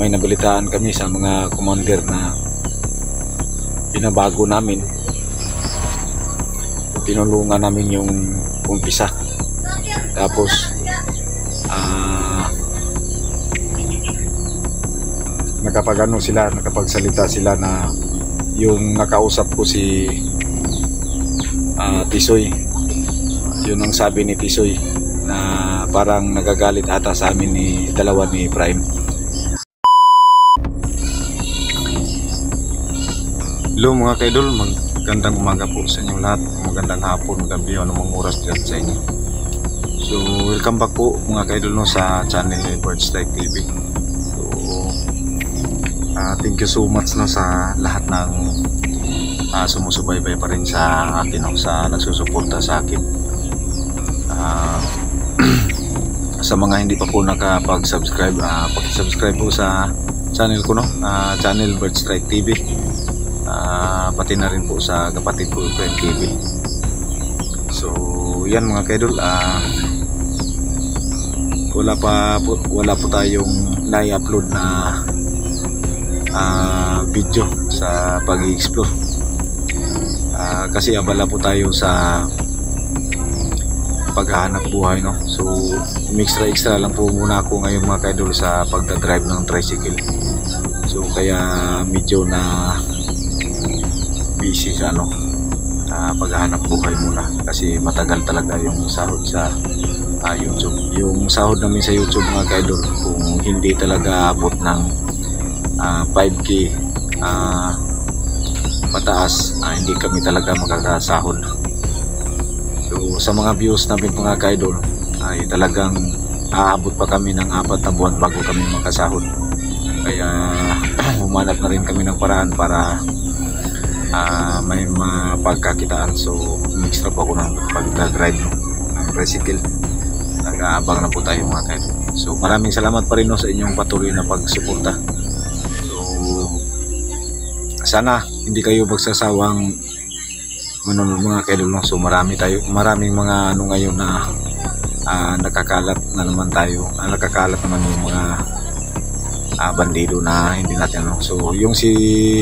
may nabalitaan kami sa mga commander na binabago namin, tinulungan namin yung umpisa. Tapos nakapagsalita sila na yung nakausap ko si Tisoy. Yun ang sabi ni Tisoy na parang nagagalit ata sa amin ni Prime. Hello mga kaidol, magandang umaga po sa inyo lahat, magandang hapon, gabi, anumang oras dyan sa inyo. So welcome back po mga kaidol no, sa channel ni Birdstrike TV. So thank you so much no, sa lahat ng sumusubaybay pa rin sa akin no, sa nagsusuporta sa akin. Sa mga hindi pa po nakapag-subscribe, paki-subscribe po sa channel ko no, channel Birdstrike TV. Pati na rin po sa kapatid ko Prime TV. So yan mga kaidol, wala po tayong na-upload na video sa pag-i-explore, kasi abala po tayo sa paghahanap buhay no. So extra lang po muna ako ngayon mga kaidol sa pagdadrive ng tricycle. So kaya medyo na busy sa paghahanap buhay muna, kasi matagal talaga yung sahod sa YouTube. Yung sahod namin sa YouTube mga kaidol, kung hindi talaga abot ng 5K pataas, hindi kami talaga makakasahod. So sa mga views namin mga kaidol ay talagang aabot pa kami ng 4 na buwan bago kami makasahod. Kaya humanap na rin kami ng paraan para may mapagkakitaan. So extra po ako ng pag-drive ng tricycle. Nag-aabang na po tayo mga kaidol. So maraming salamat pa rin no, sa inyong patuloy na pagsuporta. So sana hindi kayo magsasawang mga kaidol no. So maraming mga ngayon na nakakalat na naman tayo, nakakalat naman yung mga bandido na hindi natin So yung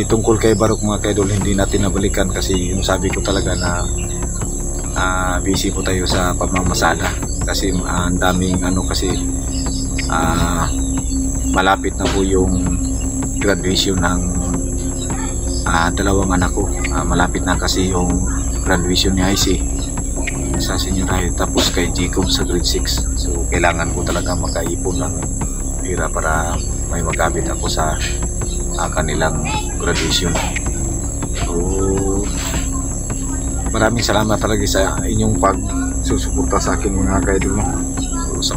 tungkol kay Barok mga kaidol, hindi natin nabalikan kasi yung sabi ko talaga na busy po tayo sa pamamasada, kasi ang daming kasi malapit na po yung graduation ng dalawang anak ko. Malapit na kasi yung graduation ni IC sa senior high, tapos kay Jacob sa grade 6. So kailangan ko talaga makaipon ng pira para may magamit ako sa kanilang graduation. So maraming salamat talaga sa inyong pagsusuporta sa akin mga kaidol no. So sa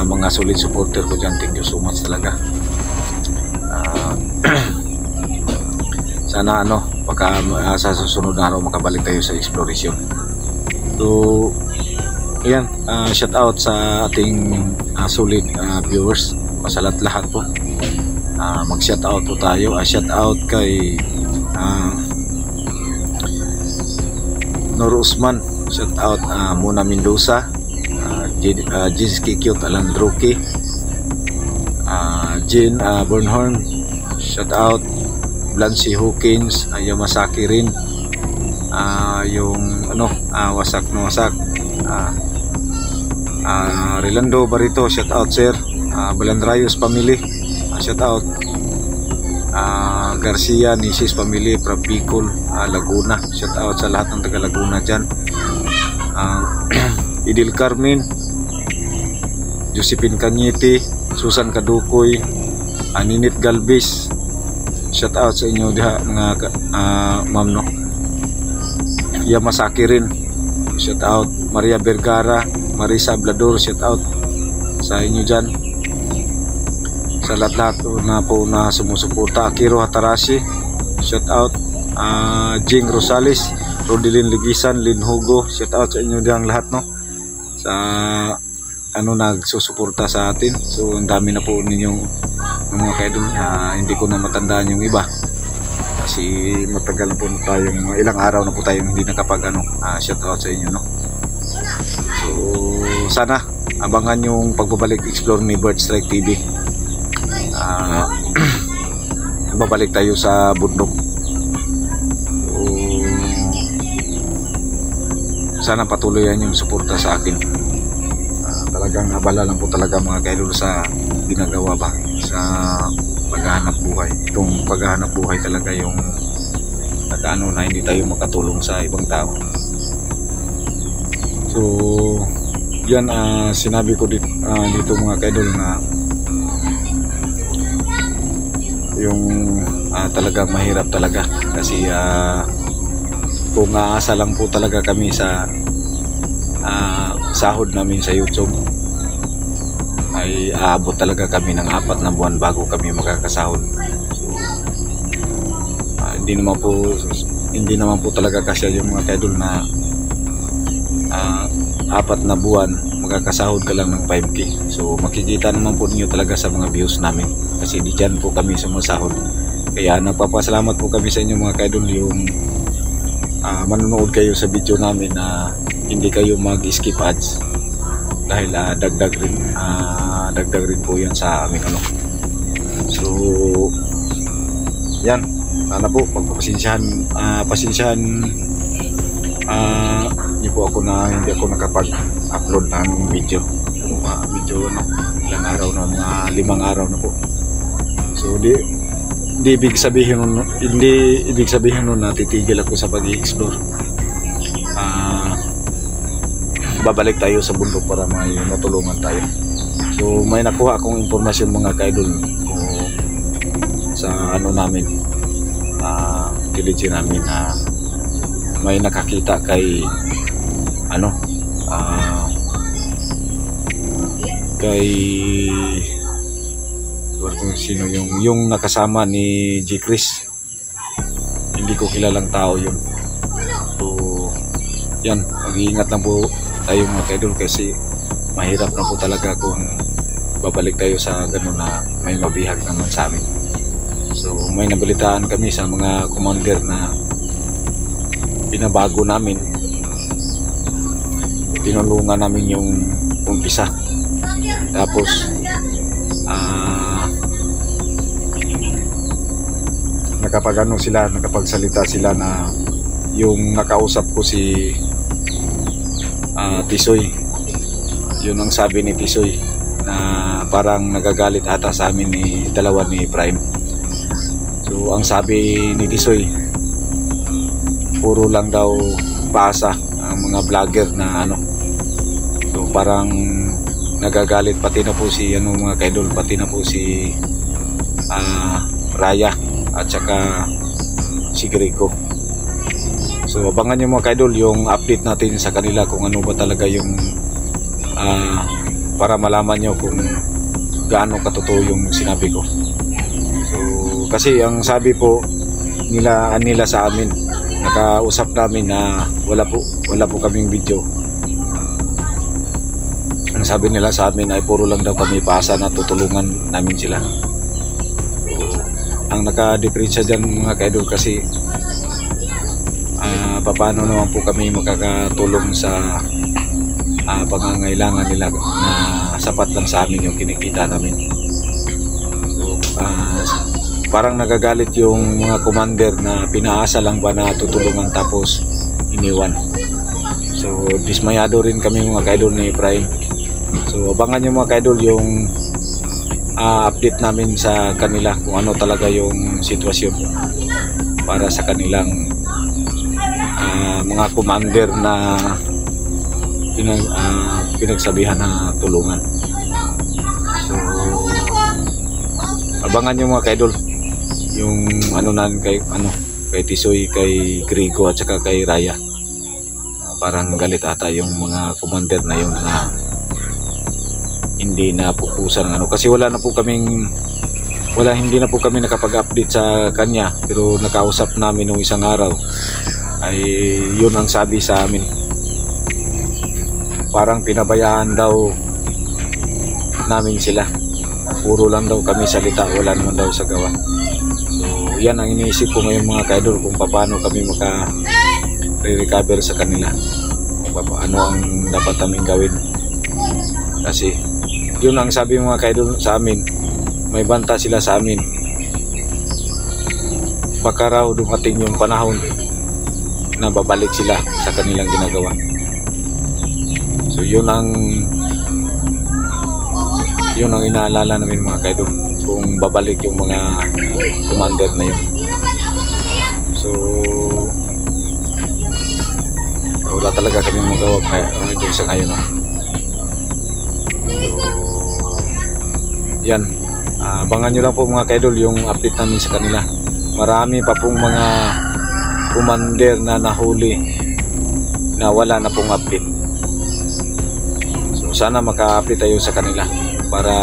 mga solid supporter ko dyan, thank you so much talaga. Sana baka sa susunod na araw makabalik tayo sa exploration. So ayan, shout out sa ating solid viewers, pasalat lahat po. Mag shout out po tayo. Shout out kay Nor Usman, shout out Mona Mendoza, Jinsky Cute Alandroki, Jean Bernhorn, shout out Blancy Hawkins, Yamasaki rin, yung wasak na wasak, Relando Barito, shout out sir, Balandrayos family, shout out, Garcia Nisis family from Bicol, Laguna, shout out sa lahat ng taga Laguna dyan. Idil Carmen, Josephine Cañete, Susan Kadukoy, Ninit Galvis, shout out sa inyo diha mga ma'am no. Yamasaki rin, shout out. Maria Vergara, Marisa Blador, shout out sa inyo dyan. Sa lahat na po na sumusuporta. Akiro Hatarashi, shout out. Jing Rosales, Rodilin Ligisan, Lin Hugo, shout out sa inyo dyan lahat no, sa nagsusuporta sa atin. So ang dami na po ninyong mga kaidol, hindi ko na matandaan yung iba kasi matagal na po tayong, ilang araw na po tayong hindi nakapag shout out sa inyo no. So sana abangan yung pagbabalik explore ni Birdstrike TV. ah, babalik tayo sa bundok. So, sana patuloyan yung suporta sa akin. Talagang abala lang po talaga mga kaidol sa ginagawa ba sa paghahanap buhay. Itong paghahanap buhay talaga yung ano na hindi tayo makatulong sa ibang tao. So yan, sinabi ko dito mga kaidol na yung talagang mahirap talaga kasi kung aasa lang po talaga kami sa sahod namin sa YouTube ay aabot talaga kami ng 4 na buwan bago kami makakasahod. So, hindi naman po talaga kasi yung mga kaidol na 4 na buwan magkakasahod ka lang ng 5K. So makikita naman po ninyo talaga sa mga views namin kasi di dyan po kami sumasahod. Kaya nagpapasalamat po kami sa inyo mga kaidol yung manonood kayo sa video namin na hindi kayo mag-skip ads dahil dagdag rin po yan sa amin ano. So yan, sana po pagpapasensyahan hindi po ako hindi ako nakapag-upload ng video. Ilang araw na, mga 5 araw na po. So hindi ibig sabihin nun na titigil ako sa pag-i-explore. Babalik tayo sa bundok para may matulungan tayo. So may nakuha akong impormasyon mga kaidol sa namin, village namin na may nakakita kay kung sino yung nakasama ni G. Chris. Hindi ko kilalang tao yun. So yan, mag-iingat lang po tayo mga kaidol kasi mahirap na po talaga kung babalik tayo sa ganun na may mabihag naman sa amin. So may nabalitaan kami sa mga commander na pinabago namin, tinulungan namin yung umpisa, tapos nakapagsalita sila na yung nakausap ko si Tisoy. Yun ang sabi ni Tisoy na parang nagagalit ata sa amin dalawa ni Prime. So ang sabi ni Tisoy, puro lang daw paasa ang mga vlogger na so parang nagagalit pati na po si mga kaidol, pati na po si Raya at saka si Greco. So abangan nyo mga kaidol yung update natin sa kanila kung ano ba talaga yung para malaman nyo kung gaano katotoo yung sinabi ko. So kasi ang sabi po nila sa amin, nakausap namin na wala po kaming video. Ang sabi nila sa amin ay puro lang daw kami paasa na tutulungan namin sila. Ang naka-diferensya dyan mga kaidol kasi paano naman po kami makakatulong sa pangangailangan nila na sapat lang sa amin yung kinikita namin. So, parang nagagalit yung mga commander na pinaasa lang ba na tutulungan tapos iniwan. So dismayado rin kami mga kaidol ni Prime. So abangan nyo mga kaidol yung update namin sa kanila kung ano talaga yung sitwasyon para sa kanilang mga commander na pinagsabihan na tulungan. So abangan nyo mga kaidol yung kay Tisoy, kay Grigo at saka kay Raya. Parang galit ata yung mga commander na yun na hindi na pupusan kasi hindi na po kami nakapag-update sa kanya, pero nakausap namin nung isang araw ay yun ang sabi sa amin, parang pinabayaan daw namin sila, puro lang daw kami salita, wala naman daw sa gawa. So yan ang iniisip ko ngayon mga kaidol, kung paano kami maka-recover sa kanila, kung paano ang dapat namin gawin. Kasi yun ang sabi mga kaidol sa amin, may banta sila sa amin. Baka raw dumating yung panahon na babalik sila sa kanilang ginagawa. So yun ang inaalala namin mga kaidol, kung babalik yung mga commander na yun. So wala talaga kami magawa ngayon sa ngayon. So yan, abangan nyo lang po mga kaidol yung update namin sa kanila. Marami pa pong mga commander na nahuli na wala na pong update. So sana maka-update tayo sa kanila para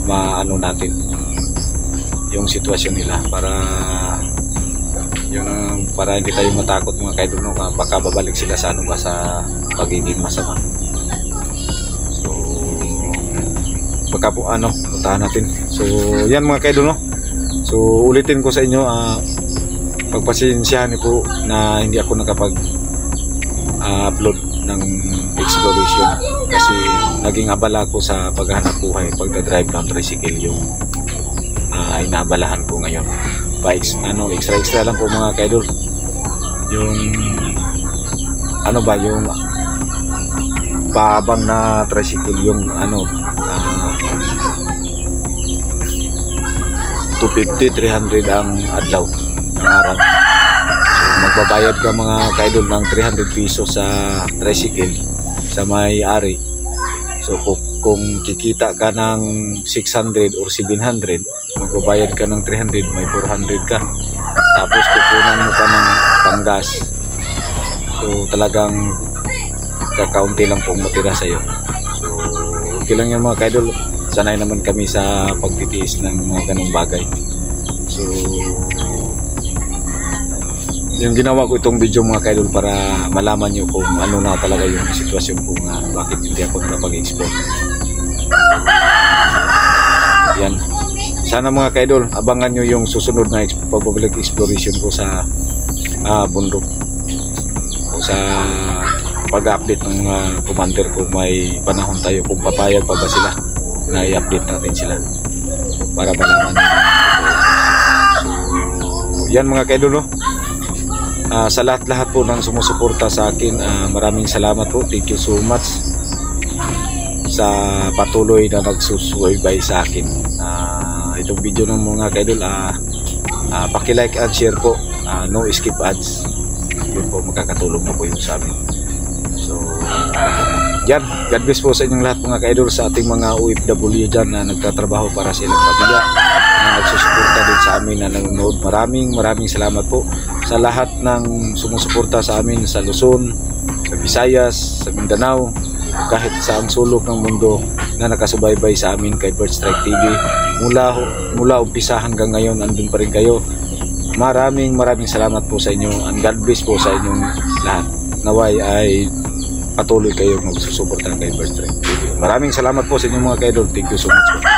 maano natin yung sitwasyon nila, para hindi tayo matakot mga kaidol, no? Baka babalik sila sa sa pagiging masama. So baka po puntahan natin. So yan mga kaidol, no? So ulitin ko sa inyo, pagpasensyahan niyo po na hindi ako nakapag-upload ng exploration kasi naging abala ko sa paghahanap buhay, pagdadrive ng tricycle, yung inaabalahan ko ngayon. Extra lang po mga kaidol, yung yung paabang na tricycle, yung 250, 300 ang adlaw ng araw. So magbabayad ka mga kaidol ng 300 pesos sa tricycle sa may-ari. So kung kikita ka ng 600 or 700, magbabayad ka ng 300, may 400 ka. Tapos kukunan mo ka ng panggas. So talagang kakaunti lang pong matira sa'yo. So okay lang yan mga kaidol. Sanay naman kami sa pagtitiis ng mga ganong bagay. So yung ginawa ko itong video mga kaidol para malaman nyo kung ano na talaga yung sitwasyon ko, bakit hindi ako nakapag-explore. Yan. Sana mga kaidol, abangan nyo yung susunod na pagbabalik exploration ko sa bundok, o sa pag-update ng mga commander ko. May panahon tayo kung papayag pa ba sila na i-update natin sila para malaman. So yan mga kaidol, no? Sa lahat-lahat po ng sumusuporta sa akin, maraming salamat po. Thank you so much sa patuloy na nagsusubaybay sa akin. Itong video ng mga kaidol, paki-like and share po, no skip ads. Yun po, makakatulong na po yun sa amin. So yan, God bless po sa inyong lahat mga kaidol, sa ating mga OFW dyan na nagtatrabaho para sa ilang pamilya, na nagsusuporta din sa amin, na nanonood. Maraming salamat po sa lahat ng sumusuporta sa amin sa Luzon, sa Visayas, sa Mindanao, kahit sa ang sulok ng mundo na nakasubaybay sa amin kay Bird Strike TV. Mula umpisa hanggang ngayon, andun pa rin kayo. Maraming salamat po sa inyo, and God bless po sa inyong lahat. Naway ay patuloy kayong magsusuporta kay Bird Strike TV. Maraming salamat po sa inyong mga kaidol. Thank you so much.